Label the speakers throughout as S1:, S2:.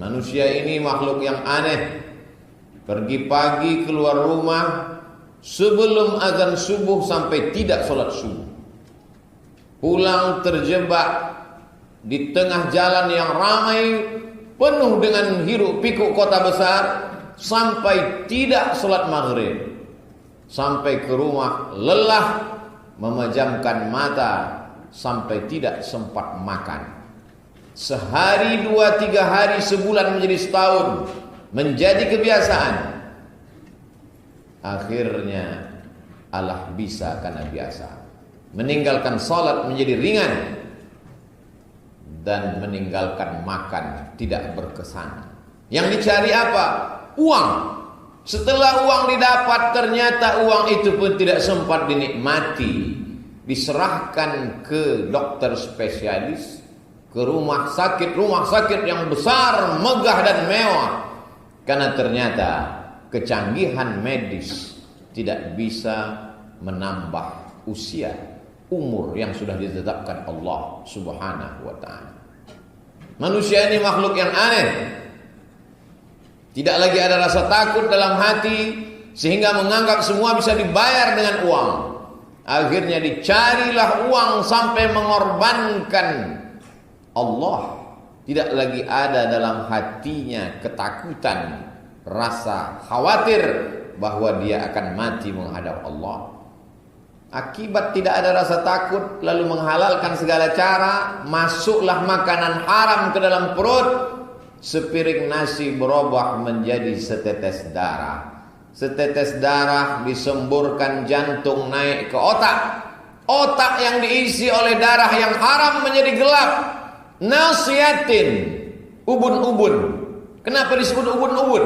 S1: Manusia ini makhluk yang aneh. Pergi pagi keluar rumah sebelum azan subuh sampai tidak sholat subuh. Pulang terjebak di tengah jalan yang ramai penuh dengan hiruk pikuk kota besar sampai tidak sholat maghrib. Sampai ke rumah lelah memejamkan mata sampai tidak sempat makan. Sehari, 2, 3 hari, sebulan menjadi setahun, menjadi kebiasaan. Akhirnya Allah bisa karena biasa. Meninggalkan salat menjadi ringan dan meninggalkan makan tidak berkesan. Yang dicari apa? Uang. Setelah uang didapat, ternyata uang itu pun tidak sempat dinikmati. Diserahkan ke dokter spesialis, ke rumah sakit yang besar, megah dan mewah. Karena ternyata kecanggihan medis tidak bisa menambah usia, umur yang sudah ditetapkan Allah Subhanahu wa ta'ala. Manusia ini makhluk yang aneh. Tidak lagi ada rasa takut dalam hati sehingga menganggap semua bisa dibayar dengan uang. Akhirnya dicarilah uang sampai mengorbankan Allah. Tidak lagi ada dalam hatinya ketakutan, rasa khawatir bahwa dia akan mati menghadap Allah. Akibat tidak ada rasa takut, lalu menghalalkan segala cara, masuklah makanan haram ke dalam perut. Sepiring nasi berubah menjadi setetes darah. Setetes darah disemburkan jantung naik ke otak. Otak yang diisi oleh darah yang haram menjadi gelap. Nasiatin, ubun-ubun. Kenapa disebut ubun-ubun?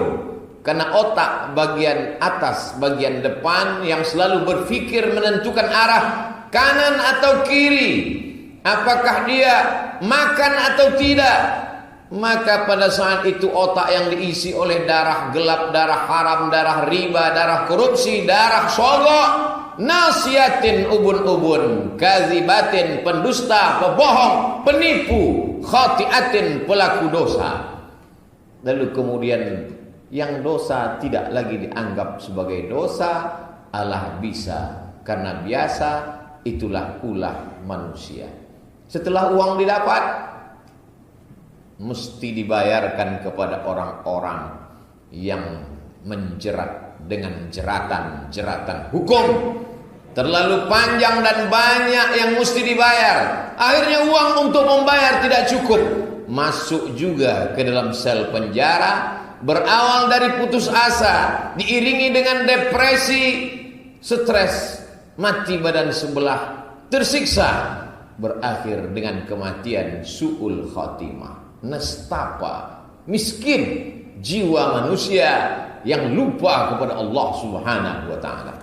S1: Karena otak bagian atas, bagian depan yang selalu berpikir menentukan arah kanan atau kiri. Apakah dia makan atau tidak? Maka pada saat itu otak yang diisi oleh darah gelap, darah haram, darah riba, darah korupsi, darah sogok, nasiatin, ubun-ubun, kazibatin, pendusta, pebohong, penipu, khatiatin, pelaku dosa. Lalu kemudian yang dosa tidak lagi dianggap sebagai dosa, Allah bisa karena biasa. Itulah ulah manusia. Setelah uang didapat, mesti dibayarkan kepada orang-orang yang menjerat dengan jeratan-jeratan hukum. Terlalu panjang dan banyak yang mesti dibayar. Akhirnya uang untuk membayar tidak cukup. Masuk juga ke dalam sel penjara. Berawal dari putus asa, diiringi dengan depresi, stres, mati badan sebelah, tersiksa, berakhir dengan kematian su'ul khatimah, nestapa, miskin jiwa manusia yang lupa kepada Allah Subhanahu wa ta'ala.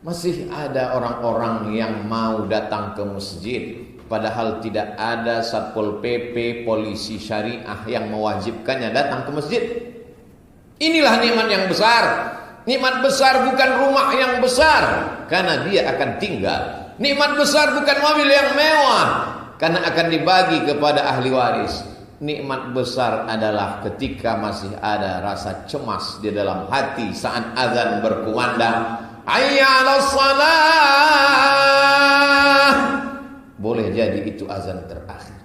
S1: Masih ada orang-orang yang mau datang ke masjid padahal tidak ada Satpol PP, polisi syariah yang mewajibkannya datang ke masjid. Inilah nikmat yang besar. Nikmat besar bukan rumah yang besar, karena dia akan tinggal. Nikmat besar bukan mobil yang mewah, karena akan dibagi kepada ahli waris. Nikmat besar adalah ketika masih ada rasa cemas di dalam hati saat azan berkumandang. Hayya 'alas shalah. Boleh jadi itu azan terakhir.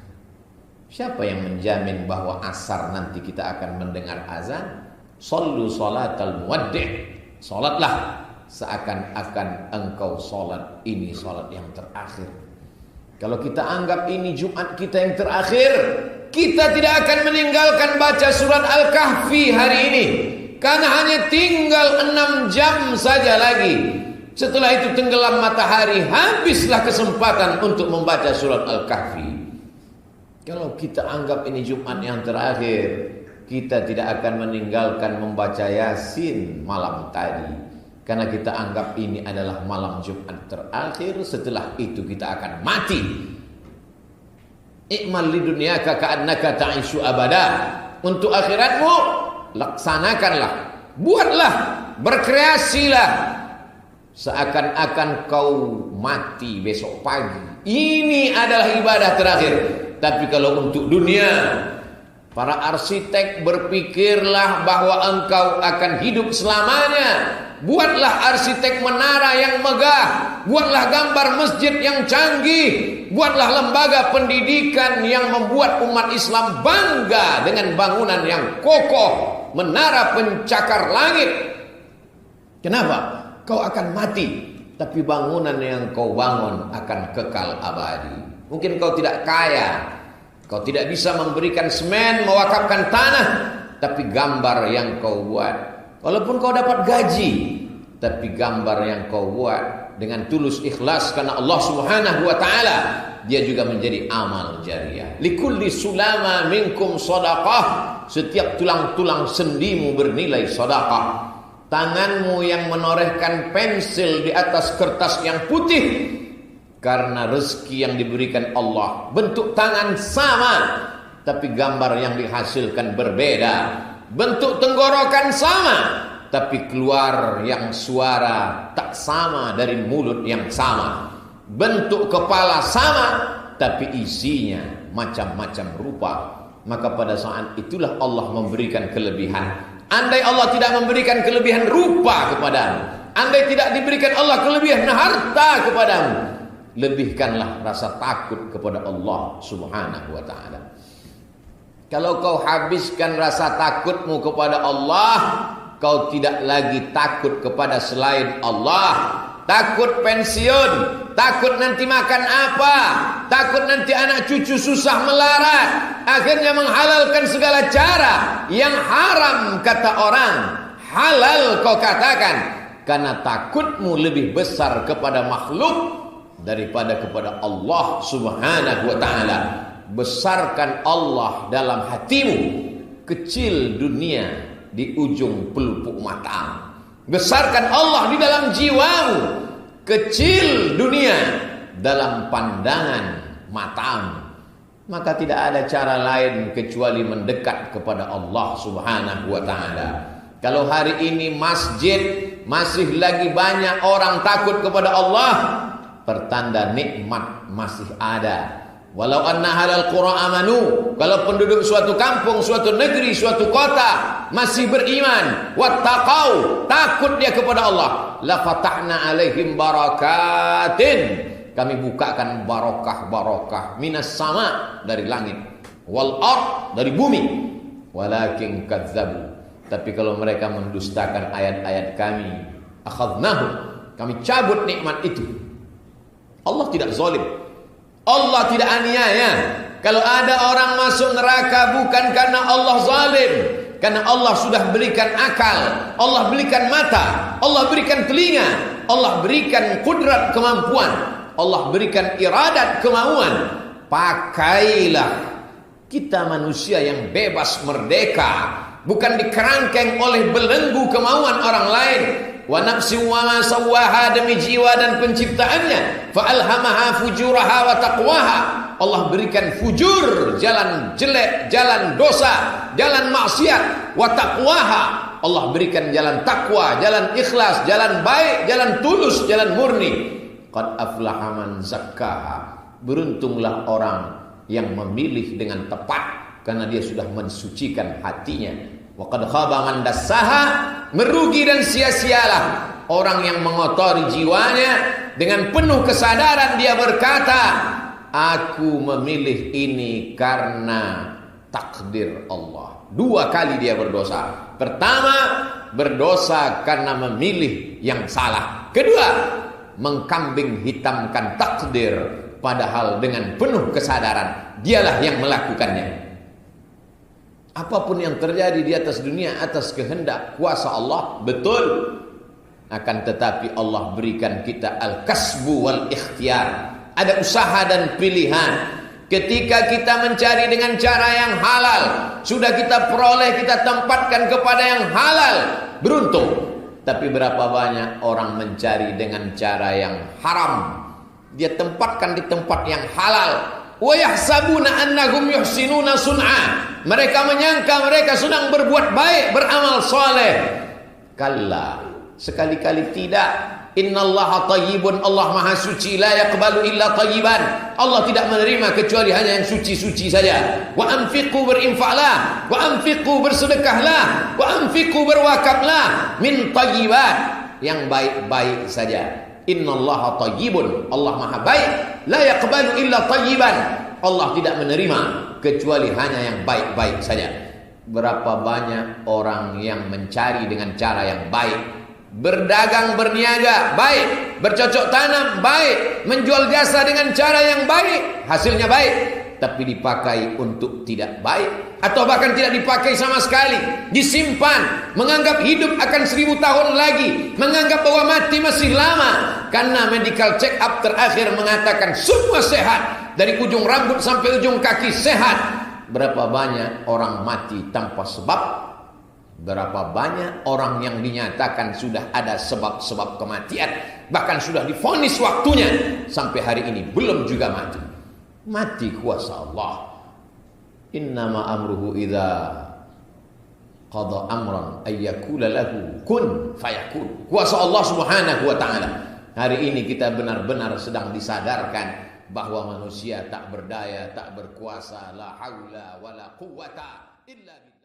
S1: Siapa yang menjamin bahwa asar nanti kita akan mendengar azan? Sallu salatal muwaddi'. Salatlah seakan-akan engkau salat ini salat yang terakhir. Kalau kita anggap ini Jumat kita yang terakhir, kita tidak akan meninggalkan baca surat Al-Kahfi hari ini, karena hanya tinggal 6 jam saja lagi. Setelah itu tenggelam matahari, habislah kesempatan untuk membaca surat Al-Kahfi. Kalau kita anggap ini Jumat yang terakhir, kita tidak akan meninggalkan membaca Yasin malam tadi, karena kita anggap ini adalah malam Jumat terakhir. Setelah itu kita akan mati. I'mal lidunyaka ka'annaka ta'ishu abada. Untuk akhiratmu, laksanakanlah, buatlah, berkreasilah seakan-akan kau mati besok pagi. Ini adalah ibadah terakhir. Tapi kalau untuk dunia, Para arsitek berpikirlah bahwa engkau akan hidup selamanya. Buatlah arsitek menara yang megah, buatlah gambar masjid yang canggih, buatlah lembaga pendidikan yang membuat umat Islam bangga dengan bangunan yang kokoh, menara pencakar langit. Kenapa? Kau akan mati, tapi bangunan yang kau bangun akan kekal abadi. Mungkin kau tidak kaya, kau tidak bisa memberikan semen, mewakafkan tanah, tapi gambar yang kau buat, walaupun kau dapat gaji, tapi gambar yang kau buat dengan tulus ikhlas karena Allah Subhanahu wa taala, dia juga menjadi amal jariah. Likulli sulama minkum shadaqah. Setiap tulang-tulang sendimu bernilai sedekah. Tanganmu yang menorehkan pensil di atas kertas yang putih karena rezeki yang diberikan Allah. Bentuk tangan sama, tapi gambar yang dihasilkan berbeda. Bentuk tenggorokan sama, tapi keluar yang suara tak sama dari mulut yang sama. Bentuk kepala sama, tapi isinya macam-macam rupa. Maka pada saat itulah Allah memberikan kelebihan. Andai Allah tidak memberikan kelebihan rupa kepadamu, andai tidak diberikan Allah kelebihan harta kepadamu, lebihkanlah rasa takut kepada Allah Subhanahu wa ta'ala. Kalau kau habiskan rasa takutmu kepada Allah, kau tidak lagi takut kepada selain Allah. Takut pensiun, takut nanti makan apa, takut nanti anak cucu susah melarat, akhirnya menghalalkan segala cara yang haram kata orang, halal kau katakan, karena takutmu lebih besar kepada makhluk daripada kepada Allah Subhanahu wa ta'ala. Besarkan Allah dalam hatimu, kecil dunia di ujung pelupuk mata. Besarkan Allah di dalam jiwamu, kecil dunia dalam pandangan matamu. Maka tidak ada cara lain kecuali mendekat kepada Allah Subhanahu wa ta'ala. Kalau hari ini masjid masih lagi banyak orang takut kepada Allah, pertanda nikmat masih ada. Walau anna halal qura amanu, kalau penduduk suatu kampung, suatu negeri, suatu kota masih beriman, wattaqau, takut dia kepada Allah, la fatahna alaihim barakatin, kami bukakan barokah-barokah minas sama, dari langit, wal ard, dari bumi, walakin kadzabu, tapi kalau mereka mendustakan ayat-ayat kami, akhadnahum, kami cabut nikmat itu. Allah tidak zalim, Allah tidak aniaya. Kalau ada orang masuk neraka bukan karena Allah zalim, karena Allah sudah berikan akal, Allah berikan mata, Allah berikan telinga, Allah berikan kudrat kemampuan, Allah berikan iradat kemauan. Pakailah, kita manusia yang bebas merdeka, bukan dikerangkeng oleh belenggu kemauan orang lain. Wa nafsi wa ma sawwaha, demi jiwa dan penciptaannya, fa alhamaha fujuraha wa taqwaha, Allah berikan fujur, jalan jelek, jalan dosa, jalan maksiat, wa taqwaha, Allah berikan jalan takwa, jalan ikhlas, jalan baik, jalan tulus, jalan murni. Qad aflaha man zakkaha, beruntunglah orang yang memilih dengan tepat karena dia sudah mensucikan hatinya. Wa qad khaba man dassaha, merugi dan sia-sialah orang yang mengotori jiwanya. Dengan penuh kesadaran dia berkata, aku memilih ini karena takdir Allah. 2 kali dia berdosa. Pertama, berdosa karena memilih yang salah. Kedua, mengkambing hitamkan takdir, padahal dengan penuh kesadaran dialah yang melakukannya. Apapun yang terjadi di atas dunia atas kehendak kuasa Allah, betul. Akan tetapi Allah berikan kita al-kasbu wal ikhtiar. Ada usaha dan pilihan. Ketika kita mencari dengan cara yang halal, sudah kita peroleh, kita tempatkan kepada yang halal, beruntung. Tapi berapa banyak orang mencari dengan cara yang haram, dia tempatkan di tempat yang halal. Wa yahsabuna annahum yuhsinuna sun'a, mereka menyangka mereka sedang berbuat baik, beramal soleh. Kalla, sekali-kali tidak. Innallaha thayyibun, Allah maha suci, la yaqbalu illa thayyiban. Allah tidak menerima kecuali hanya yang suci-suci saja. Wa anfiqu, berinfaklah, wa anfiqu, bersedekahlah, wa anfiqu, berwakaflah, min thayyibat, yang baik-baik saja. Innallaha thayyibun, Allah maha baik, la yaqbalu illa thayyiban. Allah tidak menerima kecuali hanya yang baik-baik saja. Berapa banyak orang yang mencari dengan cara yang baik, berdagang berniaga baik, bercocok tanam baik, menjual jasa dengan cara yang baik, hasilnya baik, tapi dipakai untuk tidak baik, atau bahkan tidak dipakai sama sekali, disimpan, menganggap hidup akan 1000 tahun lagi, menganggap bahwa mati masih lama, karena medical check up terakhir mengatakan semua sehat, dari ujung rambut sampai ujung kaki sehat. Berapa banyak orang mati tanpa sebab? Berapa banyak orang yang dinyatakan sudah ada sebab-sebab kematian, bahkan sudah divonis waktunya, sampai hari ini belum juga mati. Mati kuasa Allah. Innama amruhu idza qada amran ayyakula lahu kun fayakun. Kuasa Allah Subhanahu wa taala. Hari ini kita benar-benar sedang disadarkan bahwa manusia tak berdaya, tak berkuasa, la haula wala quwata illa billah.